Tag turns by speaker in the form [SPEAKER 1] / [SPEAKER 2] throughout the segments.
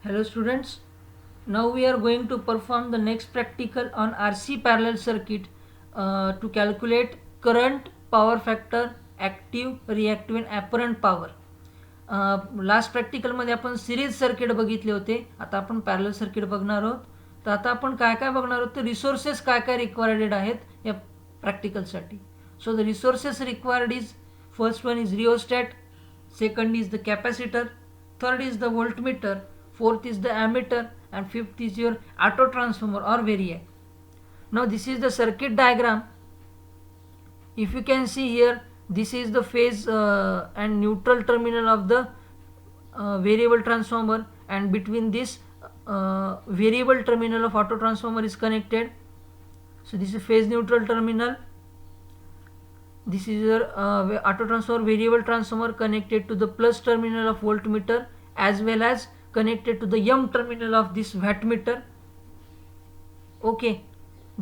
[SPEAKER 1] Hello students, now we are going to perform the next practical on RC parallel circuit to calculate current, power factor, active, reactive and apparent power. Last प्रॅक्टिकलमध्ये आपण series circuit बघितले होते. आता आपण parallel circuit बघणार आहोत. तर आता आपण काय काय बघणार आहोत, तर रिसोर्सेस काय काय रिक्वायर्ड आहेत या प्रॅक्टिकलसाठी. So the resources required is, first one is rheostat, second is the capacitor, third is the voltmeter, fourth is the ammeter and fifth is your auto transformer or variac. Now this is the circuit diagram. If you can see here, this is the phase and neutral terminal of the variable transformer, and between this variable terminal of auto transformer is connected. So this is phase neutral terminal. This is your auto transformer variable transformer connected to the plus terminal of voltmeter as well as connected to the M terminal of this wattmeter. Okay,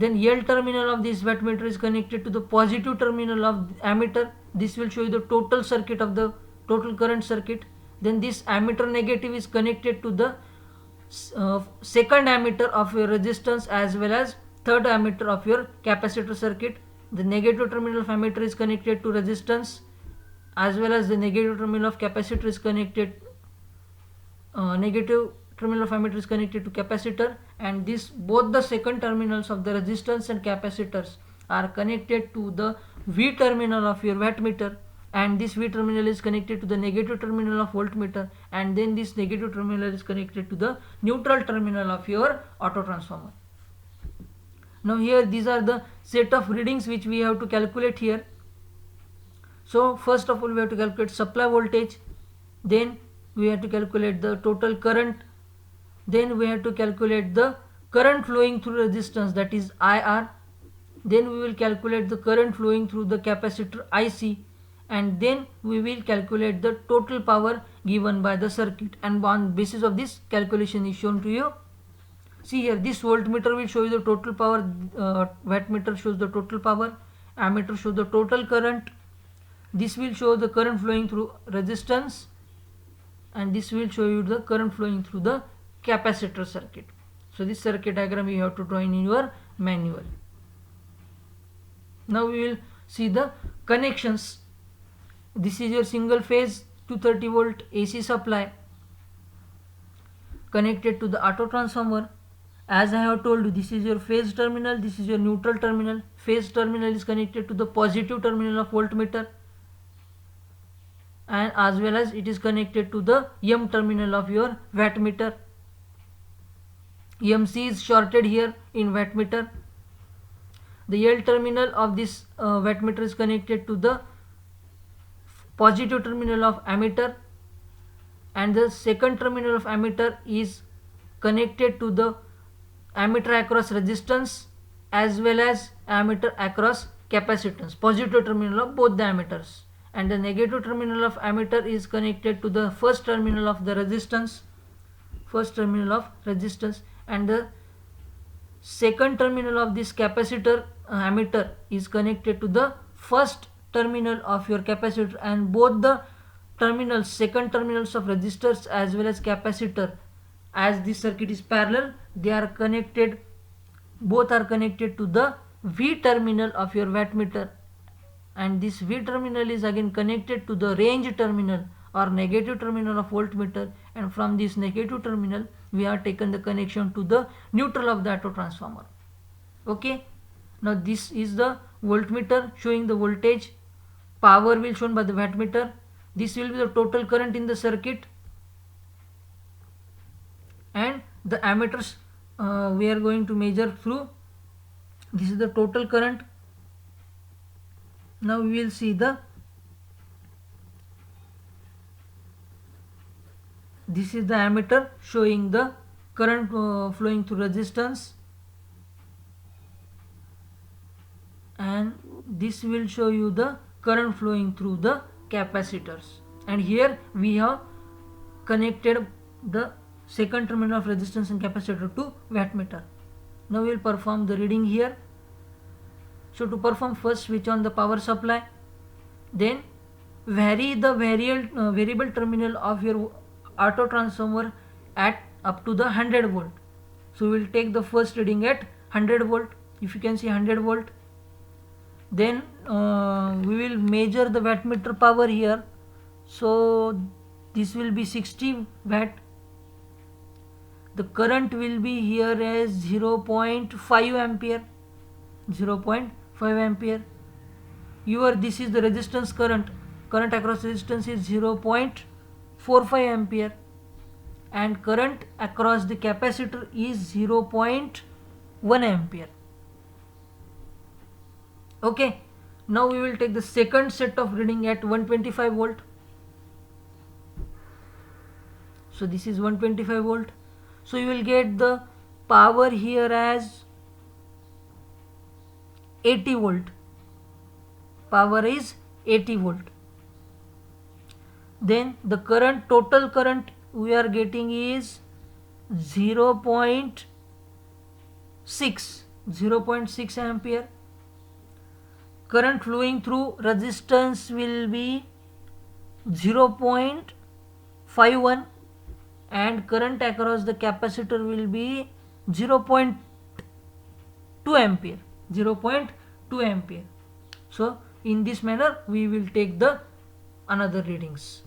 [SPEAKER 1] then L terminal of this wattmeter is connected to the positive terminal of ammeter. This will show you the total circuit of the total current circuit. Then this ammeter negative is connected to the second ammeter of your resistance as well as third ammeter of your capacitor circuit. The negative terminal of ammeter is connected to resistance as well as the negative terminal of capacitor is connected negative terminal of ammeter is connected to capacitor, and this both the second terminals of the resistance and capacitors are connected to the V terminal of your wattmeter, and this V terminal is connected to the negative terminal of voltmeter, and then this negative terminal is connected to the neutral terminal of your auto transformer. Now here these are the set of readings which we have to calculate here. So first of all we have to calculate supply voltage, then we have to calculate the total current, then we have to calculate the current flowing through resistance, that is IR, then we will calculate the current flowing through the capacitor IC, and then we will calculate the total power given by the circuit, and on basis of this calculation is shown to you. See here, this voltmeter will show you the total power, wattmeter shows the total power, ammeter shows the total current, this will show the current flowing through resistance, and this will show you the current flowing through the capacitor circuit. So this circuit diagram you have to draw in your manual. Now we will see the connections. This is your single phase 230 volt AC supply connected to the auto transformer. As I have told you, this is your phase terminal, this is your neutral terminal. Phase terminal is connected to the positive terminal of voltmeter, and as well as it is connected to the M terminal of your wattmeter. MC is shorted here in wattmeter. The L terminal of this wattmeter is connected to the positive terminal of ammeter, and the second terminal of ammeter is connected to the ammeter across resistance as well as ammeter across capacitance, positive terminal of both the ammeters, and the negative terminal of ammeter is connected to the first terminal of the resistance, and the second terminal of this capacitor ammeter is connected to the first terminal of your capacitor, and both the terminals, second terminals of resistors as well as capacitor, as this circuit is parallel, they are connected, both are connected to the V terminal of your wattmeter, and this V terminal is again connected to the range terminal or negative terminal of voltmeter, and from this negative terminal we have taken the connection to the neutral of the auto transformer. Okay, now this is the voltmeter showing the voltage, power will be shown by the wattmeter, this will be the total current in the circuit, and the ammeters we are going to measure through. This is the total current. Now we will see the, this is the ammeter showing the current flowing through resistance, and this will show you the current flowing through the capacitors, and here we have connected the second terminal of resistance and capacitor to wattmeter. Now we will perform the reading here. So to perform, first switch on the power supply, then vary the variable terminal of your auto transformer at up to the 100 volt. So we will take the first reading at 100 volt. If you can see 100 volt, then we will measure the wattmeter power here. So this will be 60 watt. The current will be here as 0.5 ampere. 0.5 ampere. This is the resistance current. Current across resistance is 0.45 ampere, and current across the capacitor is 0.1 ampere. Okay, now we will take the second set of reading at 125 volt. So this is 125 volt. So you will get the power here as 80 volt. Power is 80 volt. Then the current, total current we are getting is 0.6 ampere. Current flowing through resistance will be 0.51, and current across the capacitor will be 0.2 ampere. 0.2 ampere. So in this manner we will take the another readings.